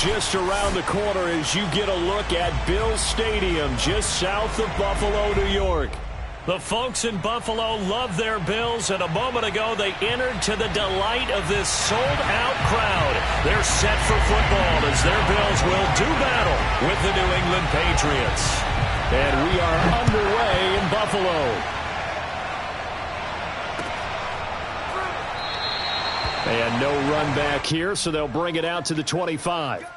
just around the corner as you get a look at Bills Stadium just south of Buffalo, New York. The folks in Buffalo love their Bills, and a moment ago they entered to the delight of this sold-out crowd. They're set for football as their Bills will do battle with the New England Patriots. And we are underway in Buffalo. And no run back here, so they'll bring it out to the 25.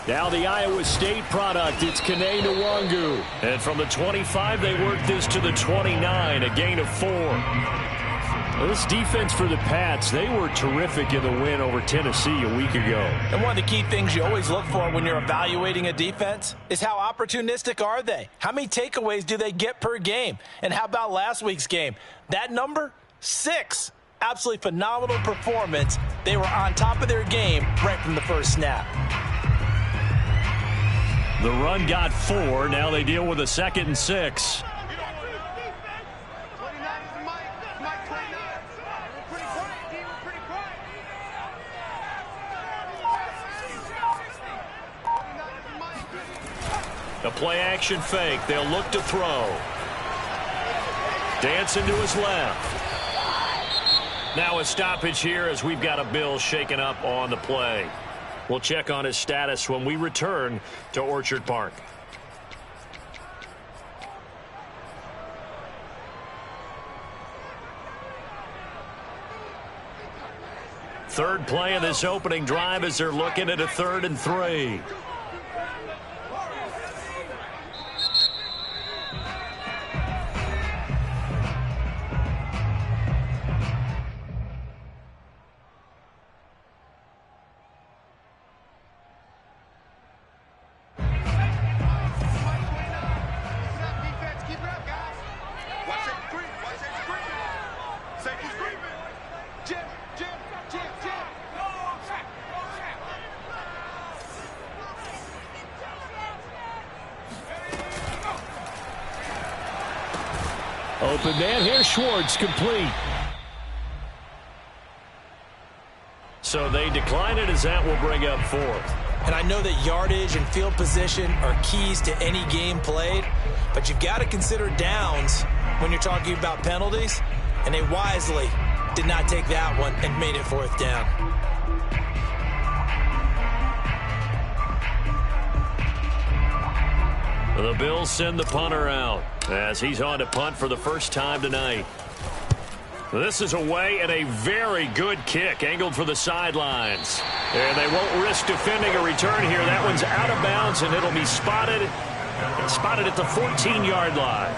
Now the Iowa State product, it's Kene Nwangu. And from the 25, they work this to the 29, a gain of 4. This defense for the Pats, they were terrific in the win over Tennessee a week ago. And one of the key things you always look for when you're evaluating a defense is how opportunistic are they? How many takeaways do they get per game? And how about last week's game? That number, 6. Absolutely phenomenal performance. They were on top of their game right from the first snap. The run got 4. Now they deal with a 2nd and 6. A play action fake. They'll look to throw. Dancing to his left. Now a stoppage here as we've got a Bill shaken up on the play. We'll check on his status when we return to Orchard Park. Third play of this opening drive as they're looking at a 3rd and 3. Open man here, Schwartz, complete. So they decline it as that will bring up 4th. And I know that yardage and field position are keys to any game played, but you've got to consider downs when you're talking about penalties, and they wisely did not take that one and made it 4th down. The Bills send the punter out as he's on to punt for the first time tonight. This is away and a very good kick angled for the sidelines. And they won't risk defending a return here. That one's out of bounds, and it'll be spotted at the 14-yard line.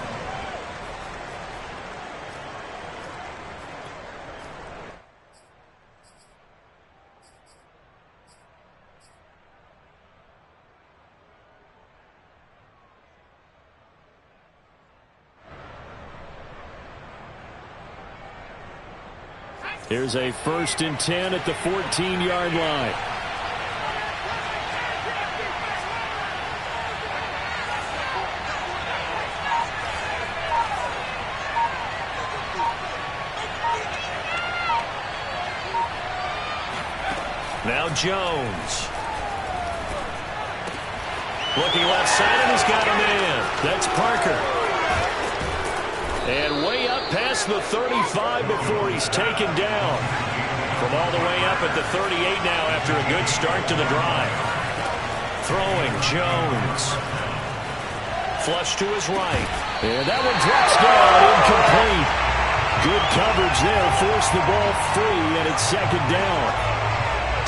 Here's a 1st and 10 at the 14-yard line. Now Jones. Looking left side, and he's got a man. That's Parker. And way up past the 35 before he's taken down. From all the way up at the 38 now after a good start to the drive. Throwing Jones. Flush to his right. And that one drops down, incomplete. Good coverage there, forced the ball free, and it's 2nd down.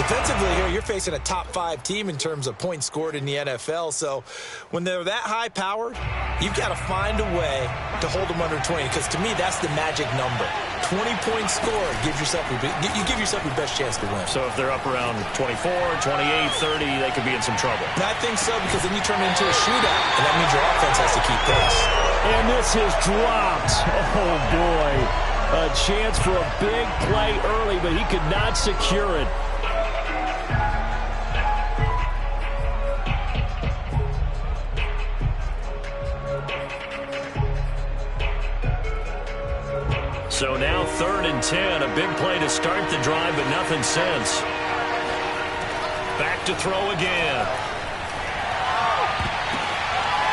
Defensively here, you're facing a top-5 team in terms of points scored in the NFL. So when they're that high-powered, you've got to find a way to hold them under 20, because to me, that's the magic number. 20 points scored, you give yourself your best chance to win. So if they're up around 24, 28, 30, they could be in some trouble. And I think so, because then you turn it into a shootout, and that means your offense has to keep pace. And this is dropped. Oh, boy. A chance for a big play early, but he could not secure it. So now 3rd and 10, a big play to start the drive, but nothing since. Back to throw again.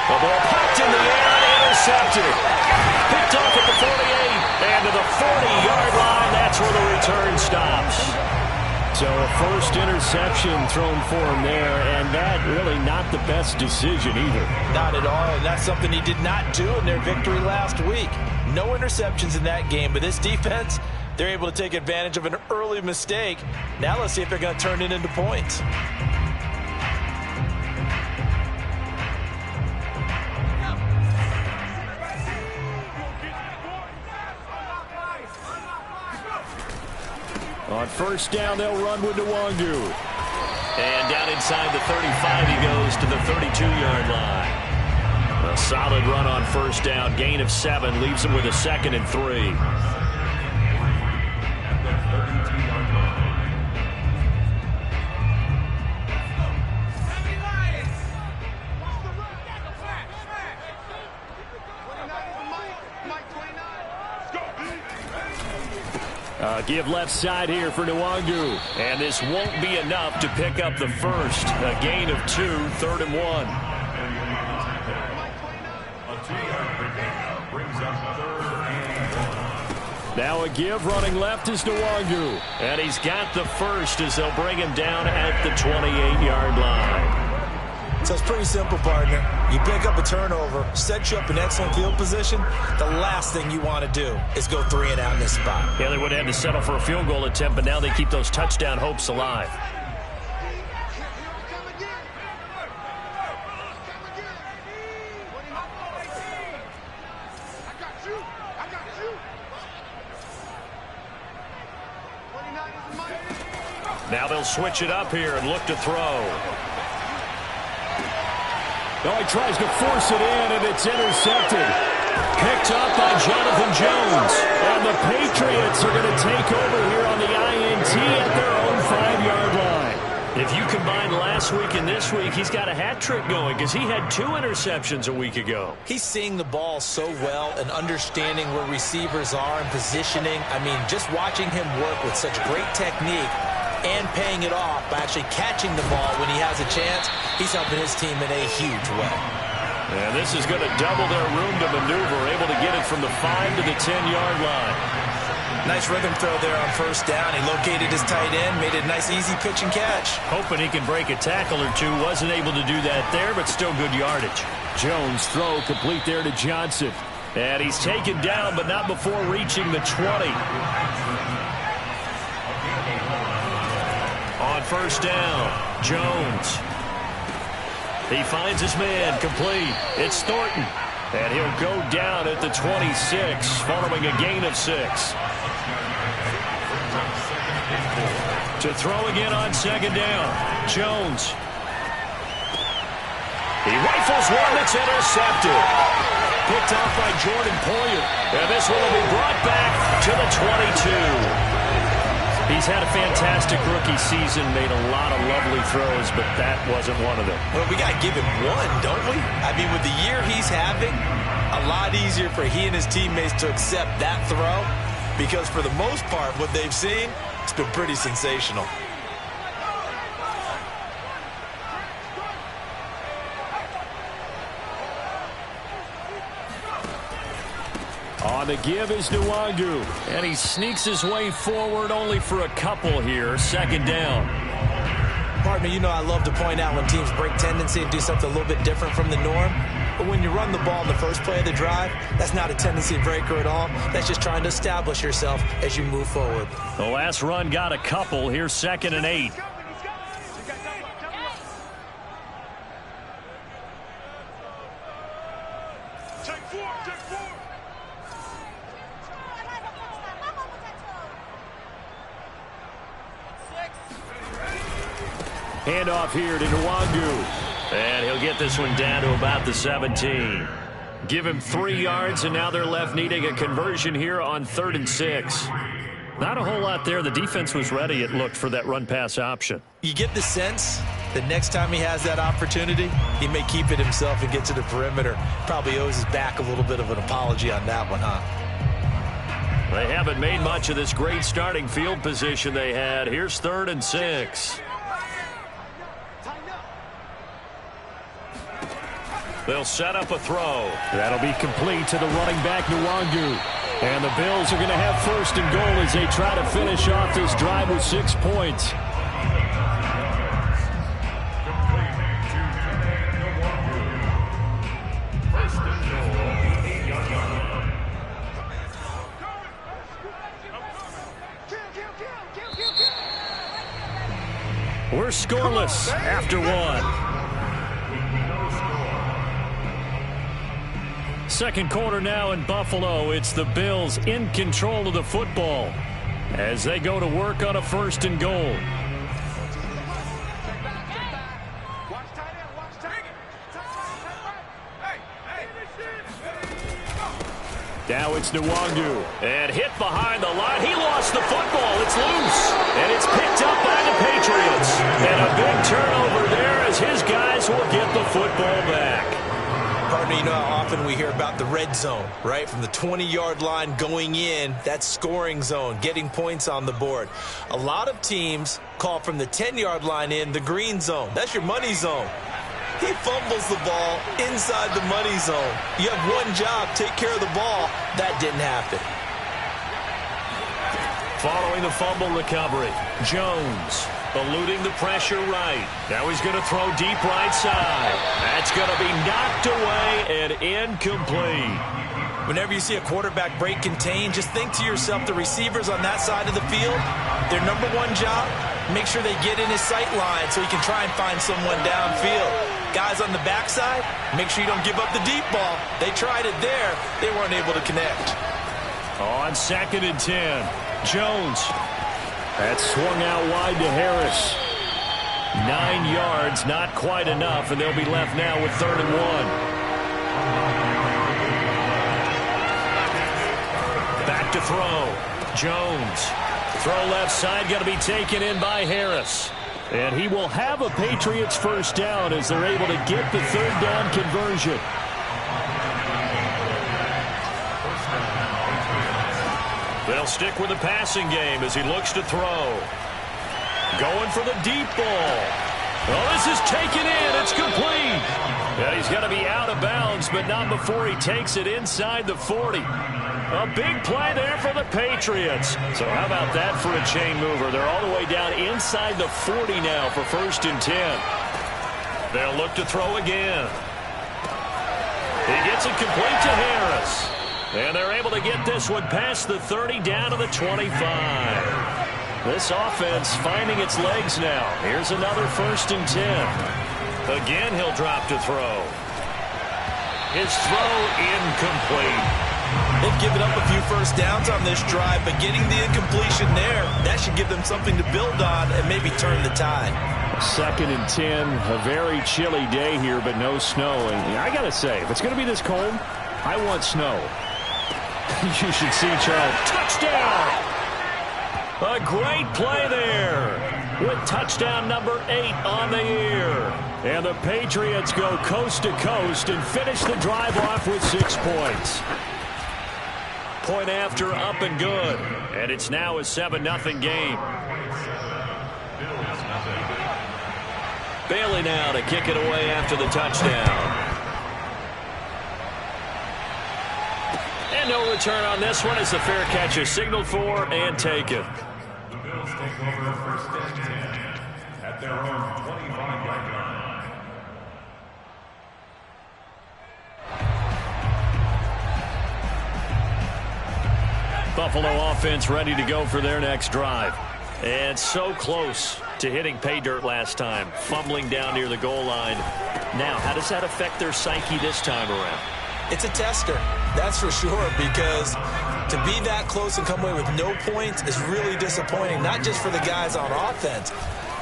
The ball popped in the air and intercepted. Picked off at the 48 and to the 40-yard line. That's where the return stops. So a first interception thrown for him there, and that really not the best decision either. Not at all, and that's something he did not do in their victory last week. No interceptions in that game, but this defense, they're able to take advantage of an early mistake. Now let's see if they're going to turn it into points. On first down, they'll run with Nwangu. And down inside the 35, he goes to the 32-yard line. A solid run on first down. Gain of 7 leaves him with a 2nd and 3. Give left side here for Nwangu. And this won't be enough to pick up the first. A gain of 2, 3rd and 1. Now a give running left is Nwangu. And he's got the first as they'll bring him down at the 28-yard line. So it's pretty simple, partner. You pick up a turnover, set you up in excellent field position. The last thing you want to do is go 3 and out in this spot. Yeah, they would have had to settle for a field goal attempt, but now they keep those touchdown hopes alive. Now they'll switch it up here and look to throw. Oh, he tries to force it in, and it's intercepted. Picked up by Jonathan Jones. And the Patriots are going to take over here on the INT at their own 5-yard line. If you combine last week and this week, he's got a hat trick going because he had 2 interceptions a week ago. He's seeing the ball so well and understanding where receivers are and positioning. I mean, just watching him work with such great technique and paying it off by actually catching the ball when he has a chance, he's helping his team in a huge way. And this is going to double their room to maneuver, able to get it from the 5 to the 10-yard line. Nice rhythm throw there on first down. He located his tight end, made it a nice easy pitch and catch. Hoping he can break a tackle or two. Wasn't able to do that there, but still good yardage. Jones throw complete there to Johnson. And he's taken down, but not before reaching the 20. On first down, Jones. He finds his man, complete. It's Thornton. And he'll go down at the 26, following a gain of 6. To throw again on second down, Jones. He rifles one that's intercepted. Picked off by Jordan Poyer. And this one will be brought back to the 22. He's had a fantastic rookie season, made a lot of lovely throws, but that wasn't one of them. Well, we got to give him one, don't we? I mean, with the year he's having, a lot easier for he and his teammates to accept that throw, because for the most part, what they've seen, it's been pretty sensational. On the give is Nwangu, and he sneaks his way forward only for a couple here. Second down. Partner, you know I love to point out when teams break tendency and do something a little bit different from the norm. But when you run the ball in the first play of the drive, that's not a tendency breaker at all. That's just trying to establish yourself as you move forward. The last run got a couple. Here's 2nd and 8. Handoff here to Nwangu. And he'll get this one down to about the 17. Give him 3 yards, and now they're left needing a conversion here on 3rd and 6. Not a whole lot there. The defense was ready, it looked, for that run-pass option. You get the sense that next time he has that opportunity, he may keep it himself and get to the perimeter. Probably owes his back a little bit of an apology on that one, huh? They haven't made much of this great starting field position they had. Here's 3rd and 6. They'll set up a throw. That'll be complete to the running back, Nwangu. And the Bills are going to have 1st and goal as they try to finish off this drive with 6 points. We're scoreless after 1. Second quarter now in Buffalo. It's the Bills in control of the football as they go to work on a 1st and goal. Now it's Nwangu. And hit behind the line. He lost the football. It's loose. And it's picked up by the Patriots. And a big turnover there as his guys will get the football back. Partner, you know how often we hear about the red zone, right? From the 20-yard line going in, that's scoring zone, getting points on the board. A lot of teams call from the 10-yard line in the green zone. That's your money zone. He fumbles the ball inside the money zone. You have one job, take care of the ball. That didn't happen. Following the fumble recovery, Jones eluding the pressure right. Now he's going to throw deep right side. That's going to be knocked away and incomplete. Whenever you see a quarterback break contain, just think to yourself, the receivers on that side of the field, their number one job, make sure they get in his sight line so he can try and find someone downfield. Guys on the backside, make sure you don't give up the deep ball. They tried it there. They weren't able to connect. On 2nd and 10, Jones. That's swung out wide to Harris. 9 yards, not quite enough, and they'll be left now with 3rd and 1. Back to throw. Jones. Throw left side, going to be taken in by Harris. And he will have a Patriots 1st down as they're able to get the 3rd down conversion. They'll stick with the passing game as he looks to throw. Going for the deep ball. Oh, this is taken in. It's complete. And he's going to be out of bounds, but not before he takes it inside the 40. A big play there for the Patriots. So how about that for a chain mover? They're all the way down inside the 40 now for 1st and 10. They'll look to throw again. He gets it complete to Harris. And they're able to get this one past the 30 down to the 25. This offense finding its legs now. Here's another 1st and 10. Again, he'll drop to throw. His throw incomplete. They've given up a few 1st downs on this drive, but getting the incompletion there, that should give them something to build on and maybe turn the tide. 2nd and 10, a very chilly day here, but no snow. And I got to say, if it's going to be this cold, I want snow. You should see Charles. Touchdown! A great play there with touchdown number 8 on the year. And the Patriots go coast to coast and finish the drive off with 6 points. Point after, up and good. And it's now a 7-0 game. Bailey now to kick it away after the touchdown. And no return on this one as the fair catch is signaled for and taken. The Bills take over 1st and 10 at their own 25-yard line. Buffalo offense ready to go for their next drive. And so close to hitting pay dirt last time, fumbling down near the goal line. Now, how does that affect their psyche this time around? Well, It's a tester, that's for sure, because to be that close and come away with no points is really disappointing, not just for the guys on offense,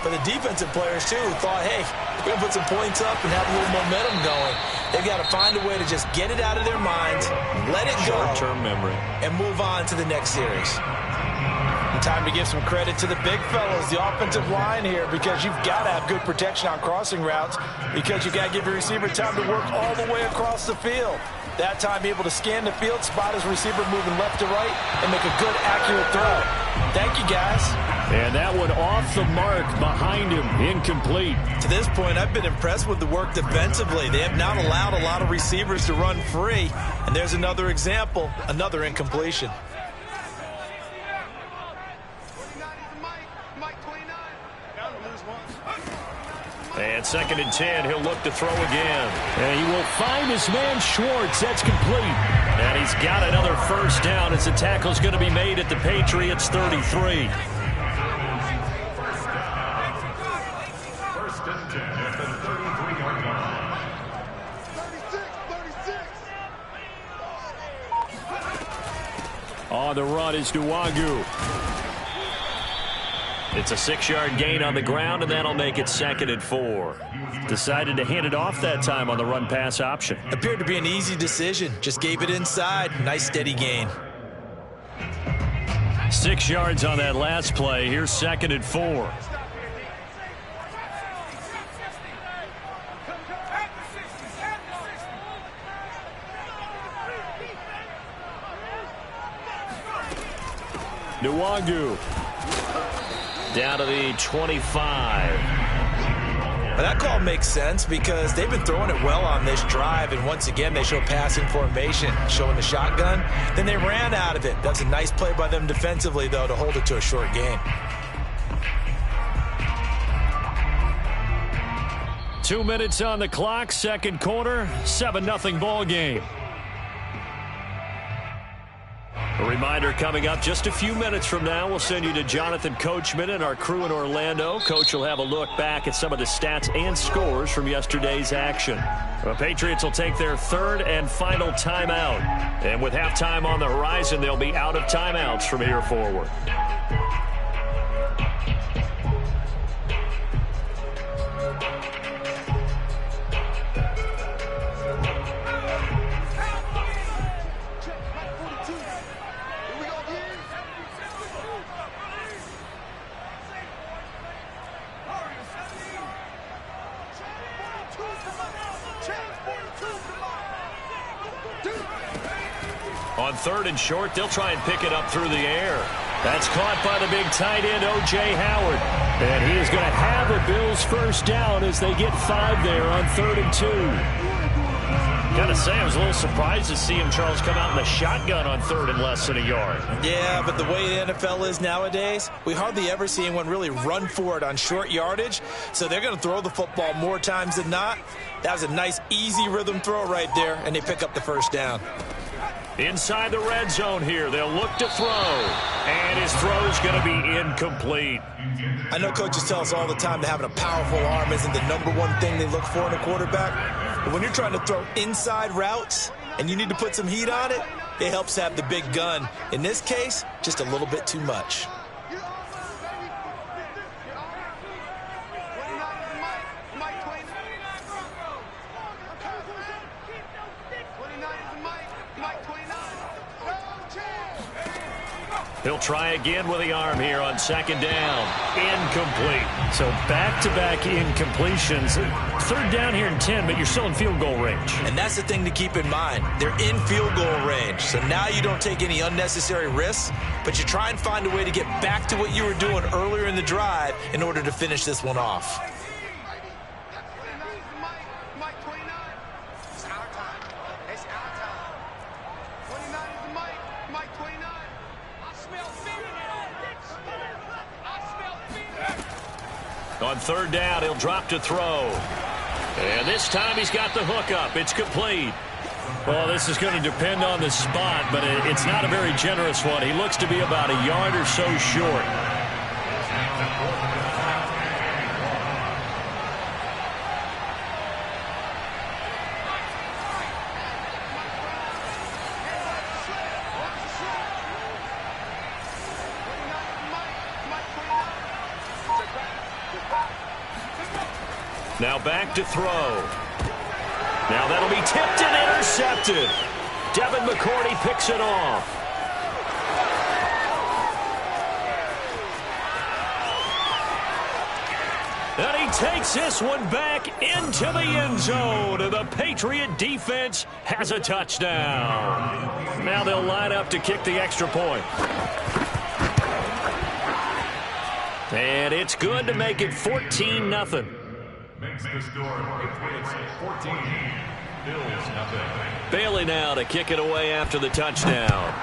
but the defensive players, too, who thought, hey, we're going to put some points up and have a little momentum going. They've got to find a way to just get it out of their minds, let it go, short-term memory, and move on to the next series. And time to give some credit to the big fellows, the offensive line here, because you've got to have good protection on crossing routes, because you've got to give your receiver time to work all the way across the field. That time, be able to scan the field, spot his receiver moving left to right, and make a good, accurate throw. Thank you, guys. And that one off the mark behind him, incomplete. To this point, I've been impressed with the work defensively. They have not allowed a lot of receivers to run free. And there's another example, another incompletion. And 2nd and 10, he'll look to throw again. And he will find his man Schwartz. That's complete. And he's got another first down as the tackle's going to be made at the Patriots 33. First and 10 at the 33-yard line. 36. On the run is Nwangu. It's a 6-yard gain on the ground, and that'll make it 2nd and 4. Decided to hand it off that time on the run-pass option. Appeared to be an easy decision. Just gave it inside. Nice, steady gain. 6 yards on that last play. Here's 2nd and 4. Nwangu. Down to the 25. Well, that call makes sense because they've been throwing it well on this drive, and once again they show passing formation, showing the shotgun. Then they ran out of it. That's a nice play by them defensively, though, to hold it to a short gain. 2 minutes on the clock, second quarter, 7-0 ball game. A reminder coming up just a few minutes from now. We'll send you to Jonathan Coachman and our crew in Orlando. Coach will have a look back at some of the stats and scores from yesterday's action. The Patriots will take their third and final timeout. And with halftime on the horizon, they'll be out of timeouts from here forward. On 3rd and short, they'll try and pick it up through the air. That's caught by the big tight end, O.J. Howard. And he is going to have a Bills first down as they get 5 there on 3rd and 2. Got to say, I was a little surprised to see him, Charles, come out in the shotgun on 3rd and less than a yard. Yeah, but the way the NFL is nowadays, we hardly ever see anyone really run for it on short yardage. So they're going to throw the football more times than not. That was a nice, easy rhythm throw right there, and they pick up the first down. Inside the red zone here, they'll look to throw, and his throw is going to be incomplete. I know coaches tell us all the time that having a powerful arm isn't the #1 thing they look for in a quarterback. But when you're trying to throw inside routes and you need to put some heat on it, it helps have the big gun. In this case, just a little bit too much. He'll try again with the arm here on 2nd down. Incomplete. So back-to-back incompletions. 3rd down here in 10, but you're still in field goal range. And that's the thing to keep in mind. They're in field goal range. So now you don't take any unnecessary risks, but you try and find a way to get back to what you were doing earlier in the drive in order to finish this one off. On 3rd down, he'll drop to throw. And this time he's got the hook up. It's complete. Well, this is going to depend on the spot, but it's not a very generous one. He looks to be about a yard or so short. Now back to throw. Now that'll be tipped and intercepted. Devin McCourty picks it off. And he takes this one back into the end zone. And the Patriot defense has a touchdown. Now they'll line up to kick the extra point. And it's good to make it 14-0. Makes the score Patriots 14, Bills nothing. Bailey now to kick it away after the touchdown.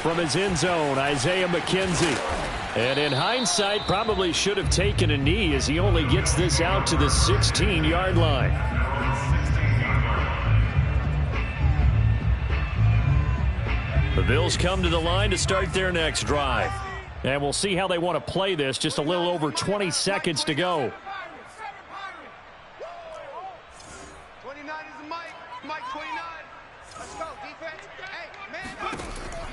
From his end zone, Isaiah McKenzie. And in hindsight, probably should have taken a knee as he only gets this out to the 16-yard line. The Bills come to the line to start their next drive. And we'll see how they want to play this. Just a little over 20 seconds to go. 29 is the mic. Mike 29. Let's go, defense. Hey, man.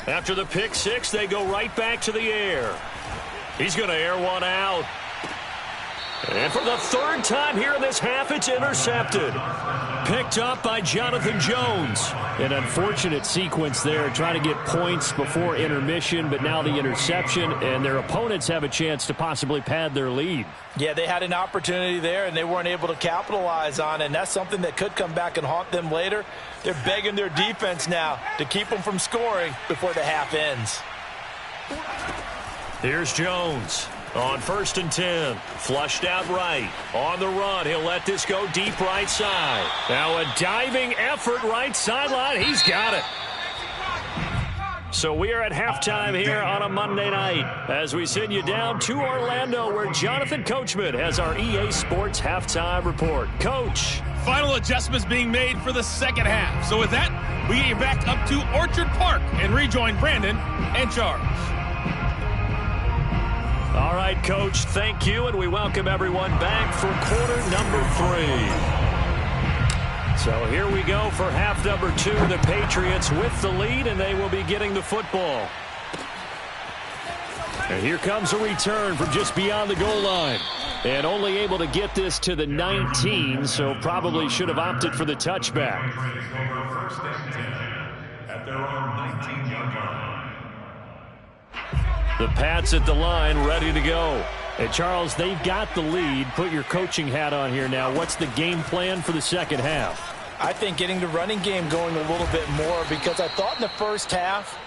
After the pick six, they go right back to the air. He's going to air one out. And for the third time here in this half, it's intercepted. Picked up by Jonathan Jones. An unfortunate sequence there, trying to get points before intermission, but now the interception, and their opponents have a chance to possibly pad their lead. Yeah, they had an opportunity there, and they weren't able to capitalize on it, and that's something that could come back and haunt them later. They're begging their defense now to keep them from scoring before the half ends. Here's Jones. On 1st and 10, flushed out right. On the run, he'll let this go deep right side. Now a diving effort right sideline. He's got it. So we are at halftime here on a Monday night as we send you down to Orlando where Jonathan Coachman has our EA Sports halftime report. Coach. Final adjustments being made for the second half. So with that, we get you back up to Orchard Park and rejoin Brandon and Charles. All right, Coach, thank you, and we welcome everyone back for quarter number 3. So here we go for half number 2. The Patriots with the lead, and they will be getting the football. And here comes a return from just beyond the goal line. And only able to get this to the 19, so probably should have opted for the touchback. First and 10 at their own 19-yard line. The Pats at the line, ready to go. And Charles, they've got the lead. Put your coaching hat on here now. What's the game plan for the second half? I think getting the running game going a little bit more, because I thought in the first half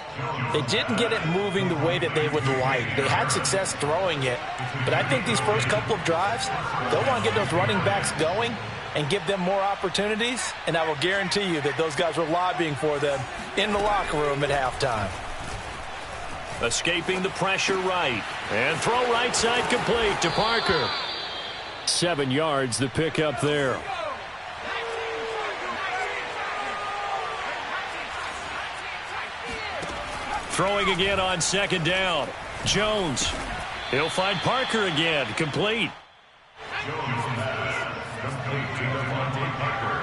they didn't get it moving the way that they would like. They had success throwing it, but I think these first couple of drives, they'll want to get those running backs going and give them more opportunities, and I will guarantee you that those guys were lobbying for them in the locker room at halftime. Escaping the pressure right. And throw right side complete to Parker. 7 yards, the pickup there. Throwing again on second down. Jones. He'll find Parker again. Complete. Jones pass complete to Devontae Parker.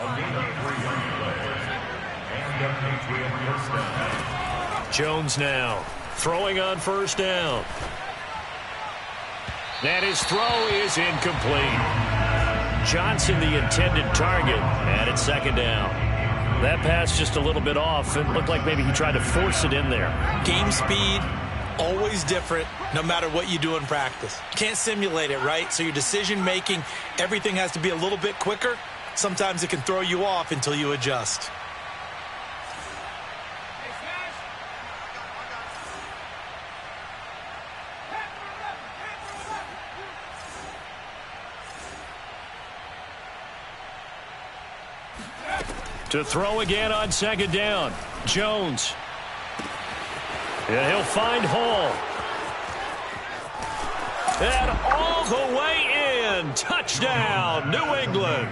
A gain of 3 on the play. And a Patriot first down. Jones now throwing on first down. And his throw is incomplete. Johnson the intended target, and it's second down. That pass just a little bit off. It looked like maybe he tried to force it in there. Game speed, always different no matter what you do in practice. Can't simulate it, right? So your decision making, everything has to be a little bit quicker. Sometimes it can throw you off until you adjust. To throw again on second down. Jones. And he'll find Hall. And all the way in. Touchdown, New England.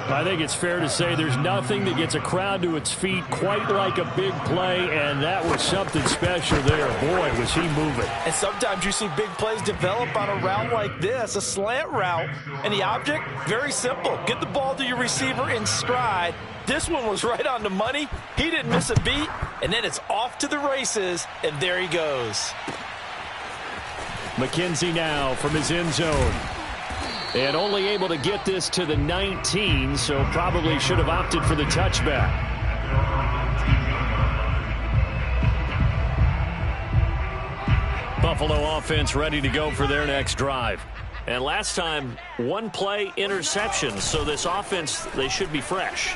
I think it's fair to say there's nothing that gets a crowd to its feet quite like a big play, and that was something special there. Boy, was he moving. And sometimes you see big plays develop on a route like this, a slant route, and the object, very simple. Get the ball to your receiver in stride. This one was right on the money. He didn't miss a beat, and then it's off to the races, and there he goes. McKenzie now from his end zone. And only able to get this to the 19, so probably should have opted for the touchback. Buffalo offense ready to go for their next drive. And last time, one play interception, so this offense, they should be fresh.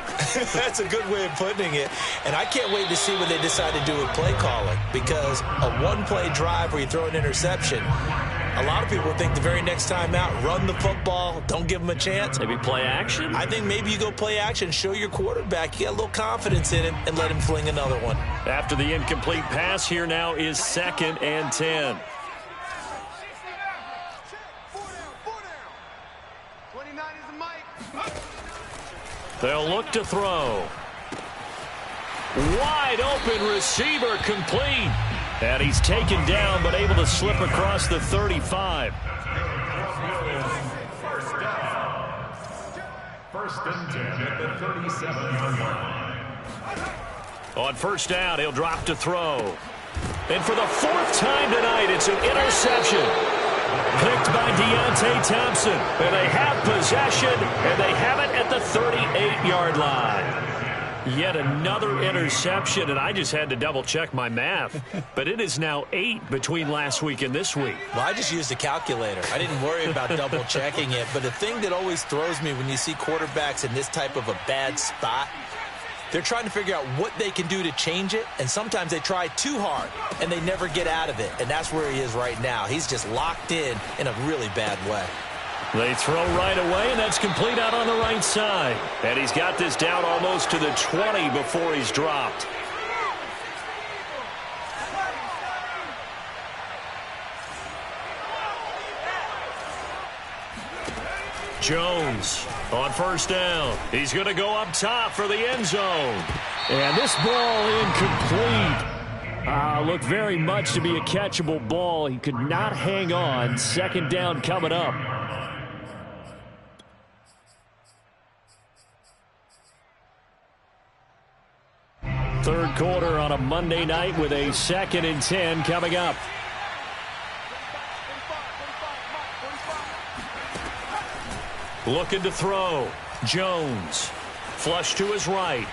That's a good way of putting it. And I can't wait to see what they decide to do with play calling, because a one-play drive where you throw an interception, a lot of people think the very next time out, run the football, don't give them a chance. Maybe play action? I think maybe you go play action, show your quarterback, you got a little confidence in him, and let him fling another one. After the incomplete pass, here now is 2nd and 10. 29 is the mic. They'll look to throw. Wide open receiver, complete. And he's taken down, but able to slip across the 35. First and 10 at the 37-yard line. On first down, he'll drop to throw. And for the 4th time tonight, it's an interception. Picked by Deontay Thompson. And they have possession, and they have it at the 38-yard line. Yet another interception, and I just had to double-check my math. But it is now 8 between last week and this week. Well, I just used a calculator. I didn't worry about double-checking it. But the thing that always throws me when you see quarterbacks in this type of a bad spot, they're trying to figure out what they can do to change it, and sometimes they try too hard, and they never get out of it. And that's where he is right now. He's just locked in a really bad way. They throw right away, and that's complete out on the right side. And he's got this down almost to the 20 before he's dropped. Jones on first down. He's going to go up top for the end zone. And this ball incomplete. Looked very much to be a catchable ball. He could not hang on. 2nd down coming up. Third quarter on a Monday night with a 2nd and 10 coming up. Looking to throw. Jones. Flush to his right.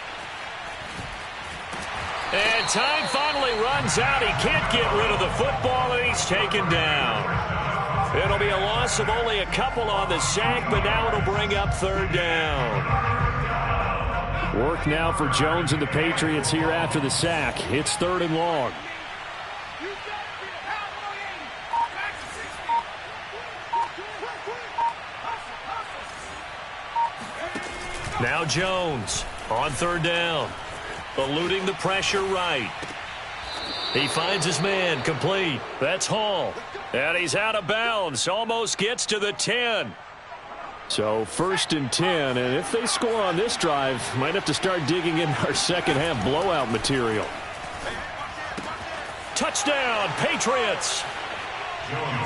And time finally runs out. He can't get rid of the football, and he's taken down. It'll be a loss of only a couple on the sack, but now it'll bring up 3rd down. Work now for Jones and the Patriots here after the sack. It's 3rd and long. Now Jones on 3rd down. Eluding the pressure right. He finds his man, complete. That's Hall. And he's out of bounds. Almost gets to the 10. So 1st and 10, and if they score on this drive, might have to start digging in our second half blowout material. Touchdown, Patriots.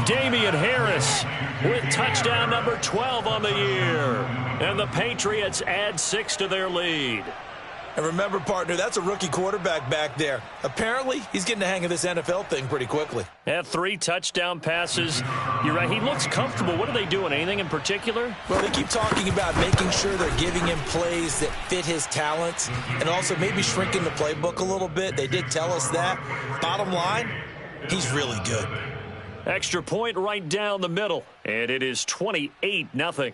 Damian Harris with touchdown number 12 on the year. And the Patriots add 6 to their lead. And remember, partner, that's a rookie quarterback back there. Apparently, he's getting the hang of this NFL thing pretty quickly. Had 3 touchdown passes. You're right, he looks comfortable. What are they doing? Anything in particular? Well, they keep talking about making sure they're giving him plays that fit his talents and also maybe shrinking the playbook a little bit. They did tell us that. Bottom line, he's really good. Extra point right down the middle, and it is 28-0.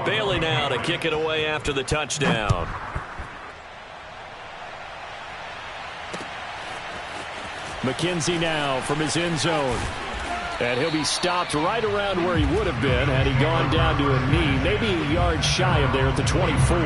Bailey now to kick it away after the touchdown. McKenzie now from his end zone. And he'll be stopped right around where he would have been had he gone down to a knee, maybe a yard shy of there at the 24.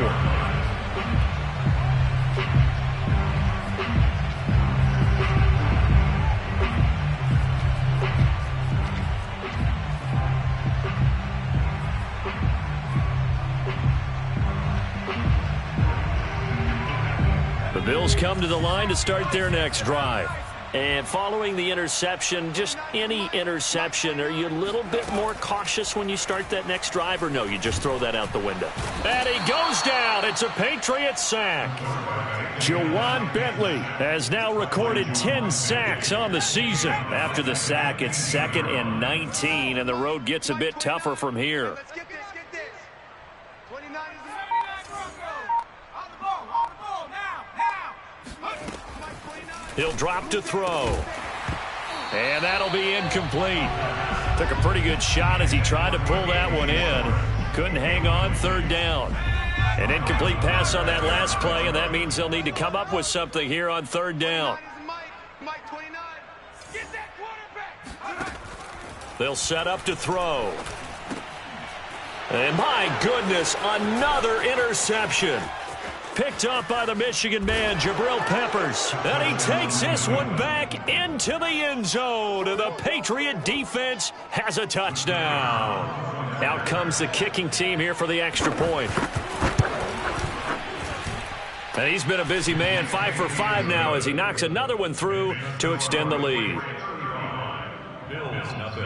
The Bills come to the line to start their next drive. And following the interception, just any interception, are you a little bit more cautious when you start that next drive, or no, you just throw that out the window? And he goes down. It's a Patriots sack. Jawan Bentley has now recorded 10 sacks on the season. After the sack, it's 2nd and 19, and the road gets a bit tougher from here. Let's get this. 29 is He'll drop to throw. And that'll be incomplete. Took a pretty good shot as he tried to pull that one in. Couldn't hang on, 3rd down. An incomplete pass on that last play, and that means they'll need to come up with something here on 3rd down. Mike 29. Get that quarterback. They'll set up to throw. And my goodness, another interception. Picked up by the Michigan man, Jabril Peppers. And he takes this one back into the end zone. And the Patriot defense has a touchdown. Out comes the kicking team here for the extra point. And he's been a busy man, 5 for 5 now as he knocks another one through to extend the lead. Bills nothing.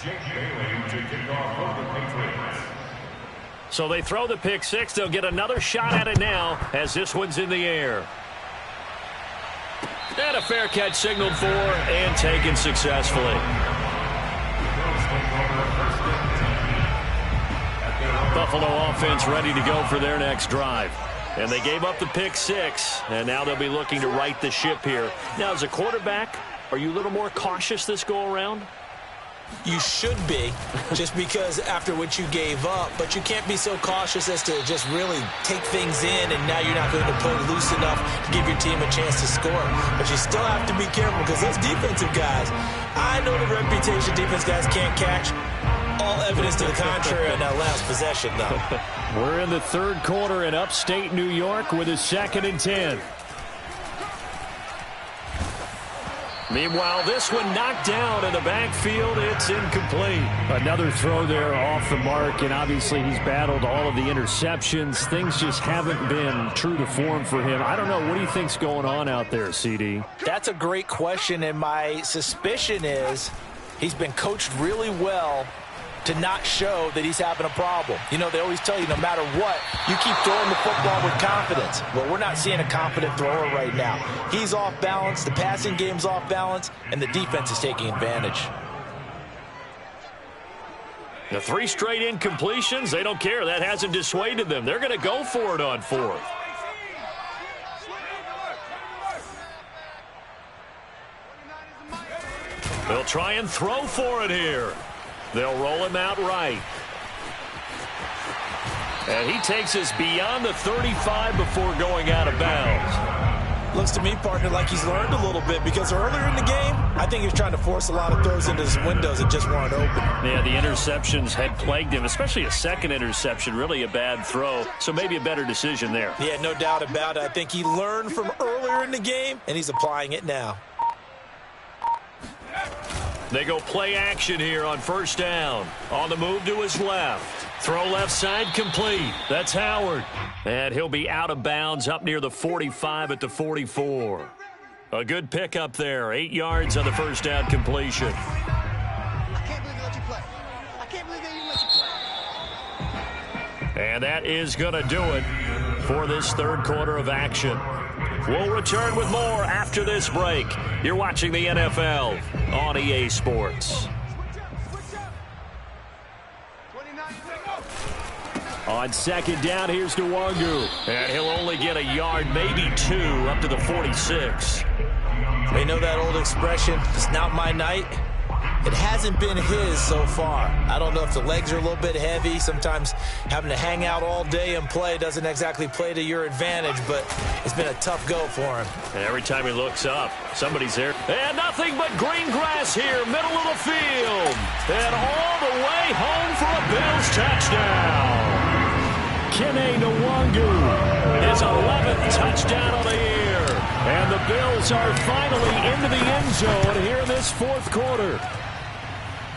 Jake Bailey to kick off for the Patriots. So they throw the pick six. They'll get another shot at it now as this one's in the air. And a fair catch signaled for and taken successfully. Buffalo offense ready to go for their next drive. And they gave up the pick six, and now they'll be looking to right the ship here. Now, as a quarterback, are you a little more cautious this go-around? You should be, just because after what you gave up, but you can't be so cautious as to just really take things in, and now you're not going to play loose enough to give your team a chance to score. But you still have to be careful because those defensive guys, I know the reputation defense guys can't catch. All evidence to the contrary on that last possession, though. We're in the 3rd quarter in upstate New York with a 2nd and 10. Meanwhile, this one knocked down in the backfield. It's incomplete. Another throw there off the mark, and obviously he's battled all of the interceptions. Things just haven't been true to form for him. I don't know. What do you think's going on out there, CD? That's a great question, and my suspicion is he's been coached really well to not show that he's having a problem. You know, they always tell you no matter what, you keep throwing the football with confidence. Well, we're not seeing a confident thrower right now. He's off balance, the passing game's off balance, and the defense is taking advantage. The 3 straight incompletions, they don't care. That hasn't dissuaded them. They're going to go for it on 4th. They'll try and throw for it here. They'll roll him out right. And he takes us beyond the 35 before going out of bounds. Looks to me, partner, like he's learned a little bit because earlier in the game, I think he was trying to force a lot of throws into his windows that just weren't open. Yeah, the interceptions had plagued him, especially a second interception, really a bad throw. So maybe a better decision there. Yeah, no doubt about it. I think he learned from earlier in the game, and he's applying it now. They go play action here on 1st down. On the move to his left. Throw left side complete. That's Howard. And he'll be out of bounds up near the 45 at the 44. A good pickup there. 8 yards on the 1st down completion. I can't believe they let you play. I can't believe they even let you play. And that is going to do it for this 3rd quarter of action. We'll return with more after this break. You're watching the NFL on EA Sports. On 2nd down, here's Nwangu. And he'll only get a yard, maybe 2, up to the 46. They know that old expression, it's not my night. It hasn't been his so far. I don't know if the legs are a little bit heavy. Sometimes having to hang out all day and play doesn't exactly play to your advantage, but it's been a tough go for him. And every time he looks up, somebody's there. And nothing but green grass here, middle of the field. And all the way home for a Bills touchdown. Kene Nwangu, his 11th touchdown of the year. And the Bills are finally into the end zone here in this 4th quarter.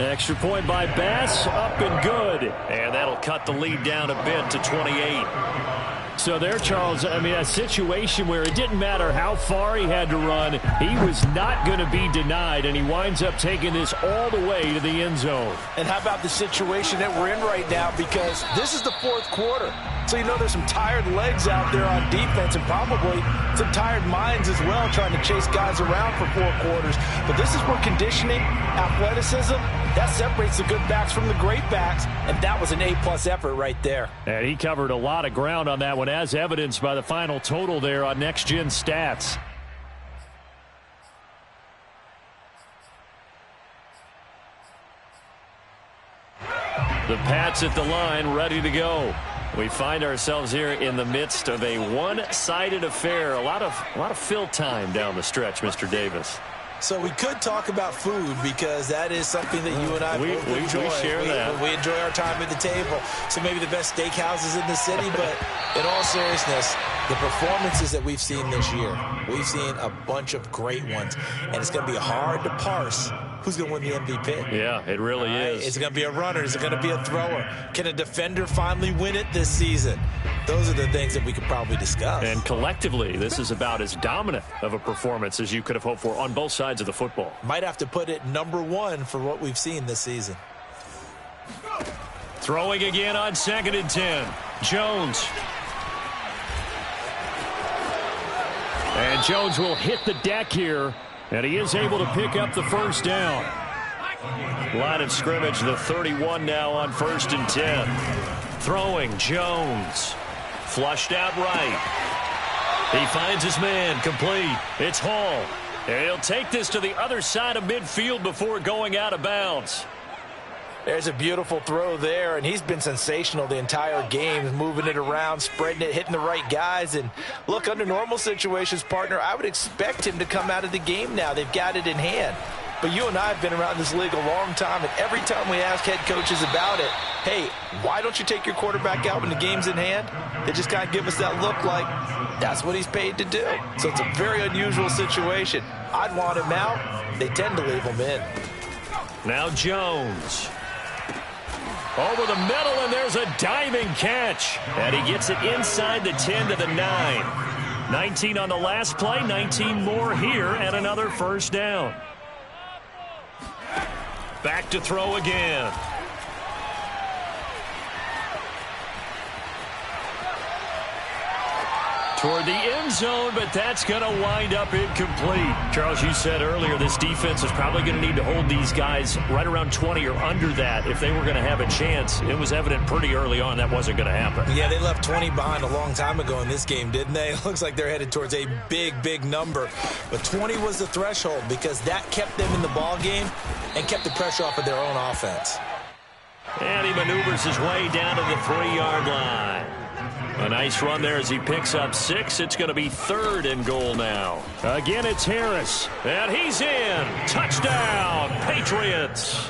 Extra point by Bass, up and good. And that'll cut the lead down a bit to 28. So there, Charles, I mean, a situation where it didn't matter how far he had to run, he was not going to be denied, and he winds up taking this all the way to the end zone. And how about the situation that we're in right now, because this is the fourth quarter. So you know there's some tired legs out there on defense and probably some tired minds as well trying to chase guys around for 4 quarters. But this is where conditioning, athleticism, that separates the good backs from the great backs, and that was an A-plus effort right there. And he covered a lot of ground on that one, as evidenced by the final total there on Next Gen Stats. The Pats at the line, ready to go. We find ourselves here in the midst of a one-sided affair. A lot of fill time down the stretch, Mr. Davis. So we could talk about food because that is something that you and I both enjoy. We share that. We enjoy our time at the table. So maybe the best steakhouses in the city, but in all seriousness, the performances that we've seen this year, we've seen a bunch of great ones, and it's going to be hard to parse who's going to win the MVP. Yeah, it really is. Is it going to be a runner? Is it going to be a thrower? Can a defender finally win it this season? Those are the things that we could probably discuss. And collectively, this is about as dominant of a performance as you could have hoped for on both sides of the football. Might have to put it #1 for what we've seen this season. Throwing again on 2nd and 10. Jones. And Jones will hit the deck here, and he is able to pick up the first down. Line of scrimmage, the 31 now on 1st and 10. Throwing, Jones. Flushed out right. He finds his man, complete. It's Hall. And he'll take this to the other side of midfield before going out of bounds. There's a beautiful throw there, and he's been sensational the entire game, moving it around, spreading it, hitting the right guys. And look, under normal situations, partner, I would expect him to come out of the game now. They've got it in hand. But you and I have been around this league a long time, and every time we ask head coaches about it, hey, why don't you take your quarterback out when the game's in hand? They just kind of give us that look like that's what he's paid to do. So it's a very unusual situation. I'd want him out. They tend to leave him in. Now Jones. Over the middle, and there's a diving catch. And he gets it inside the 10 to the 9. 19 on the last play, 19 more here, and another first down. Back to throw again. Toward the end zone, but that's going to wind up incomplete. Charles, you said earlier this defense is probably going to need to hold these guys right around 20 or under that if they were going to have a chance. It was evident pretty early on that wasn't going to happen. Yeah, they left 20 behind a long time ago in this game, didn't they? It looks like they're headed towards a big, big number. But 20 was the threshold because that kept them in the ball game and kept the pressure off of their own offense. And he maneuvers his way down to the 3-yard line. A nice run there as he picks up 6. It's going to be 3rd and goal now. Again, it's Harris. And he's in. Touchdown, Patriots.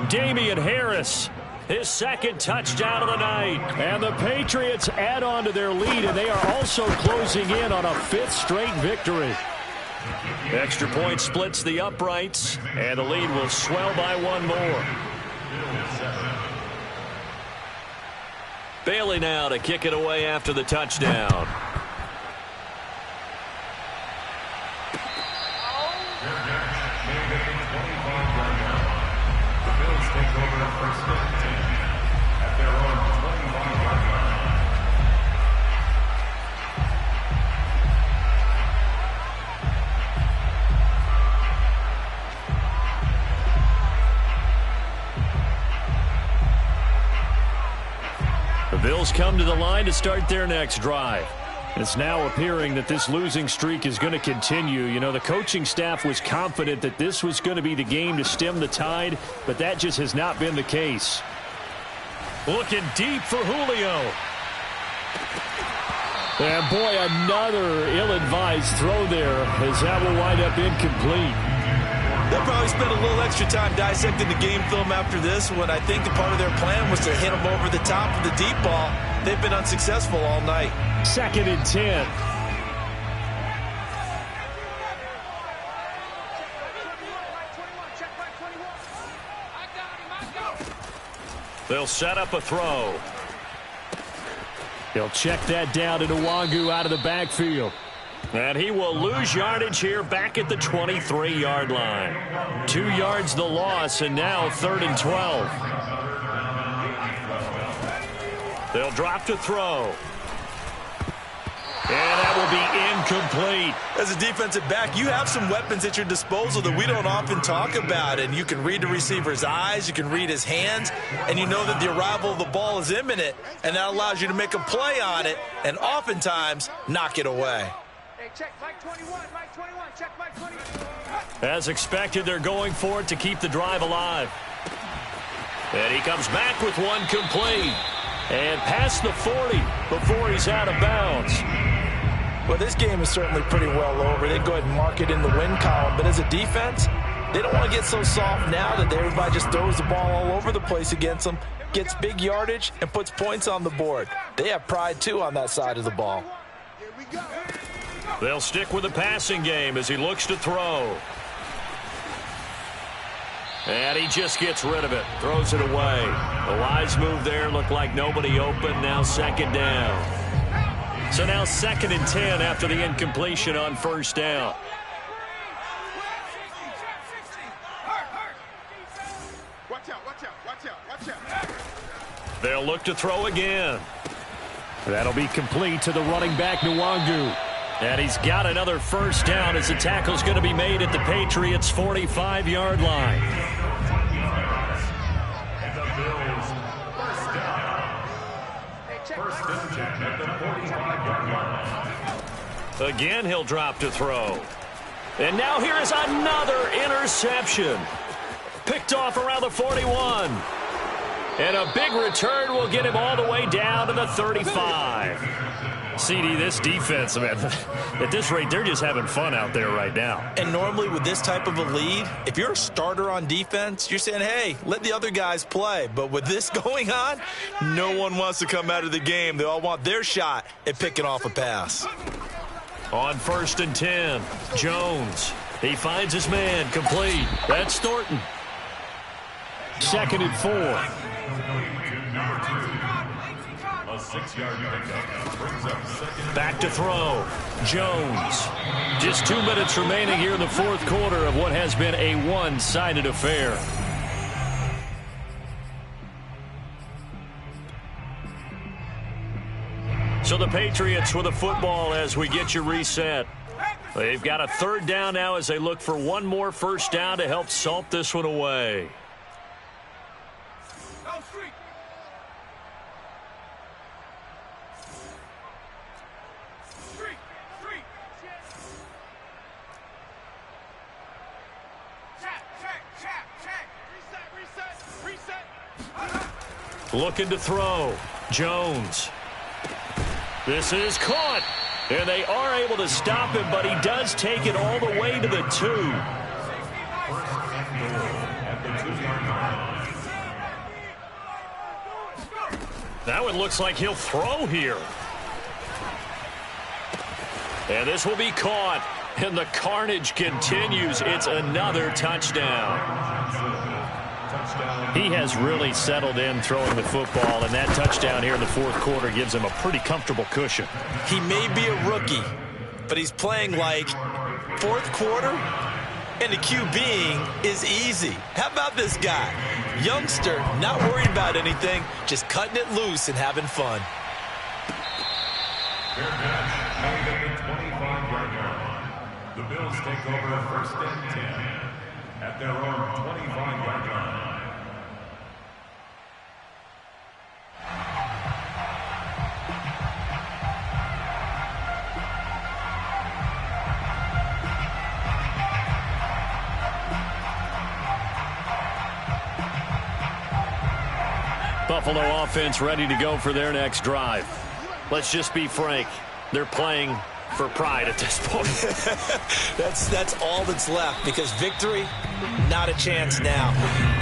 Damian Harris, his 2nd touchdown of the night. And the Patriots add on to their lead, and they are also closing in on a 5th straight victory. Extra point splits the uprights, and the lead will swell by 1 more. Bailey now to kick it away after the touchdown. The Bills take over the first and 10 at their own 25-yard The Bills come to the line to start their next drive. It's now appearing that this losing streak is going to continue. You know, the coaching staff was confident that this was going to be the game to stem the tide, but that just has not been the case. Looking deep for Julio. And boy, another ill-advised throw there as that will wind up incomplete. They'll probably spend a little extra time dissecting the game film after this one. I think part of their plan was to hit them over the top of the deep ball. They've been unsuccessful all night. 2nd and 10. They'll set up a throw. They'll check that down to Nwangu out of the backfield. And he will lose yardage here back at the 23-yard line. 2 yards the loss, and now 3rd and 12. They'll drop to throw. And that will be incomplete. As a defensive back, you have some weapons at your disposal that we don't often talk about. And you can read the receiver's eyes, you can read his hands, and you know that the arrival of the ball is imminent. And that allows you to make a play on it and oftentimes knock it away. Hey, check Mike 21, Mike 21, check Mike 21. As expected, they're going for it to keep the drive alive. And he comes back with one complete. And past the 40 before he's out of bounds. Well, this game is certainly pretty well over. They go ahead and mark it in the win column. But as a defense, they don't want to get so soft now that everybody just throws the ball all over the place against them, gets big yardage, and puts points on the board. They have pride, too, on that side of the ball. Here we go. They'll stick with the passing game as he looks to throw. And he just gets rid of it, throws it away. A wise move there, looked like nobody open, now 2nd down. So now 2nd and 10 after the incompletion on 1st down. Watch out, watch out, watch out, watch out. They'll look to throw again. That'll be complete to the running back, Nwangu. And he's got another 1st down as the tackle's going to be made at the Patriots' 45-yard line. And the Bills, 1st down. 1st and 10 at the 45-yard line. Again, he'll drop to throw. And now here is another interception. Picked off around the 41. And a big return will get him all the way down to the 35. CD, this defense, man, at this rate, they're just having fun out there right now. And normally with this type of a lead, if you're a starter on defense, you're saying, hey, let the other guys play. But with this going on, no one wants to come out of the game. They all want their shot at picking off a pass. On 1st and 10, Jones. He finds his man, complete. That's Thornton. 2nd and 4. A 6-yard pickup brings up 2nd. Back to throw. Jones. Just 2 minutes remaining here in the 4th quarter of what has been a one-sided affair. So the Patriots with the football as we get you reset. They've got a 3rd down now as they look for one more 1st down to help salt this one away. Looking to throw. Jones. This is caught. And they are able to stop him, but he does take it all the way to the 2. That one looks like he'll throw here. And this will be caught. And the carnage continues. It's another touchdown. He has really settled in throwing the football, and that touchdown here in the 4th quarter gives him a pretty comfortable cushion. He may be a rookie, but he's playing like 4th quarter, and the QBing is easy. How about this guy? Youngster, not worried about anything, just cutting it loose and having fun. Fair catch, made at the 25-yard line. The Bills take over 1st and 10 at their own 25-yard line. Buffalo offense ready to go for their next drive. Let's just be frank. They're playing for pride at this point. That's all that's left, because victory, not a chance now.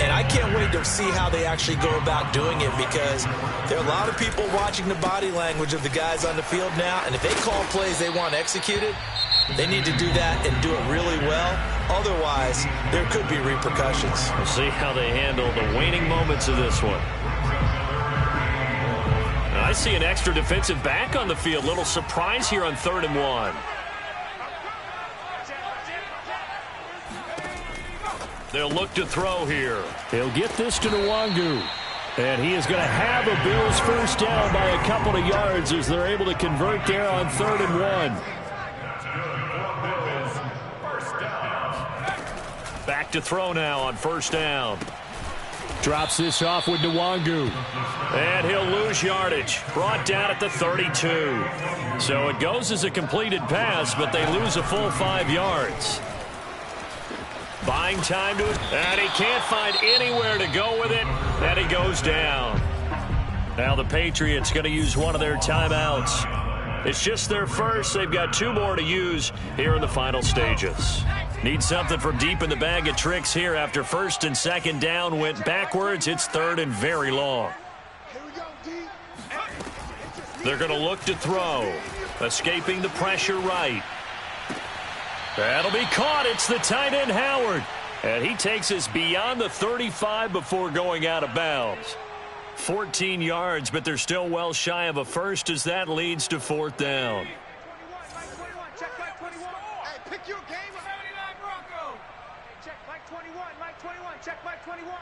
And I can't wait to see how they actually go about doing it, because there are a lot of people watching the body language of the guys on the field now, and if they call plays they want executed, they need to do that and do it really well. Otherwise, there could be repercussions. We'll see how they handle the waning moments of this one. to see an extra defensive back on the field. Little surprise here on 3rd and 1. They'll look to throw here. He'll get this to Nwangu. And he is going to have a Bills first down by a couple of yards as they're able to convert there on 3rd and 1. Back to throw now on 1st down. Drops this off with Nwangu. And he'll lose yardage. Brought down at the 32. So it goes as a completed pass, but they lose a full 5 yards. Buying time to it, and he can't find anywhere to go with it, and he goes down. Now the Patriots going to use one of their timeouts. It's just their first. They've got 2 more to use here in the final stages. Need something from deep in the bag of tricks here after 1st and 2nd down went backwards. It's 3rd and very long. They're going to look to throw. Escaping the pressure right. That'll be caught. It's the tight end, Howard. And he takes us beyond the 35 before going out of bounds. 14 yards, but they're still well shy of a first as that leads to 4th down. Check Mike 21. Hey, pick your game. 79 Bronco. Hey, check Mike 21. Mike 21. Check Mike 21.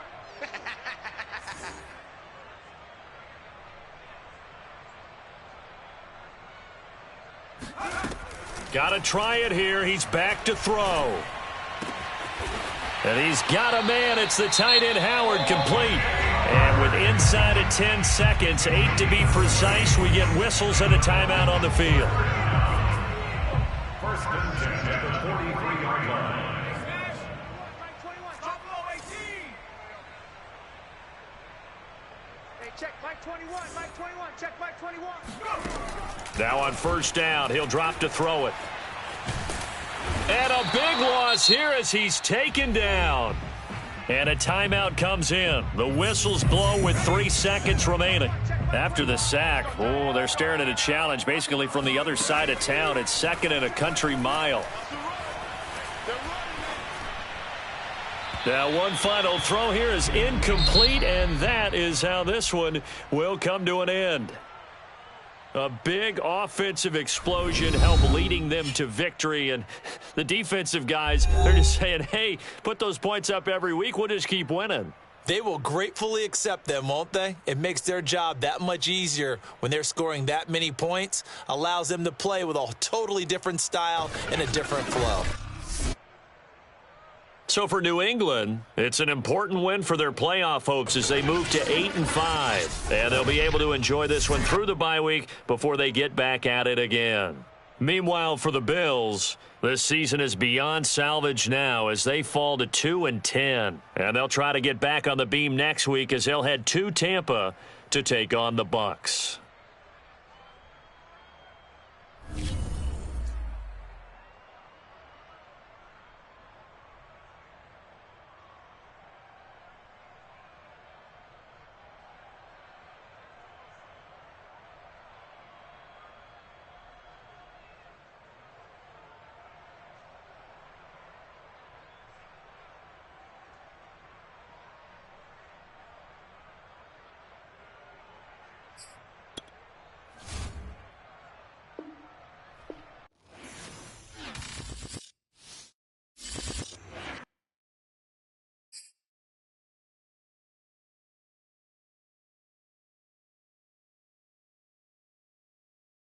Got to try it here. He's back to throw. And he's got a man. It's the tight end, Howard, complete. And with inside of 10 seconds, 8 to be precise, we get whistles and a timeout on the field. 1st and 10 at the 43-yard line. Mike 21. Top low 18. Hey, check Mike 21. Mike 21. Check Mike 21. Now on 1st down, he'll drop to throw it. And a big loss here as he's taken down. And a timeout comes in. The whistles blow with 3 seconds remaining. After the sack, they're staring at a challenge basically from the other side of town. It's 2nd and a country mile. Now one final throw here is incomplete, and that is how this one will come to an end. A big offensive explosion helped leading them to victory, and the defensive guys, they're just saying, hey, put those points up every week. We'll just keep winning. They will gratefully accept them, won't they? It makes their job that much easier when they're scoring that many points, allows them to play with a totally different style and a different flow. So for New England, it's an important win for their playoff hopes as they move to 8-5. And they'll be able to enjoy this one through the bye week before they get back at it again. Meanwhile, for the Bills, this season is beyond salvage now as they fall to 2-10. And they'll try to get back on the beam next week as they'll head to Tampa to take on the Bucs.